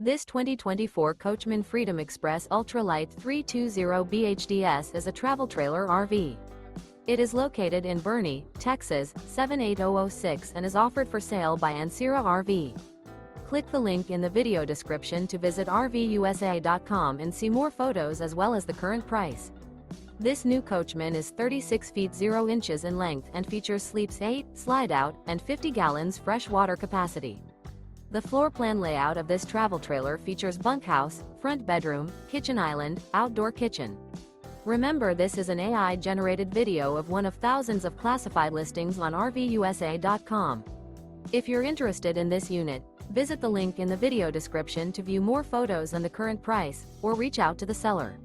This 2024 Coachmen Freedom Express Ultra Lite 320 BHDS is a travel trailer RV. It is located in Boerne, Texas, 78006 and is offered for sale by Ancira RV. Click the link in the video description to visit RVUSA.com and see more photos as well as the current price. This new Coachmen is 36 feet 0 inches in length and features sleeps 8, Slideout, and 50 gallons fresh water capacity. The floor plan layout of this travel trailer features bunkhouse, front bedroom, kitchen island, outdoor kitchen. Remember, this is an AI-generated video of one of thousands of classified listings on RVUSA.com. If you're interested in this unit, visit the link in the video description to view more photos and the current price, or reach out to the seller.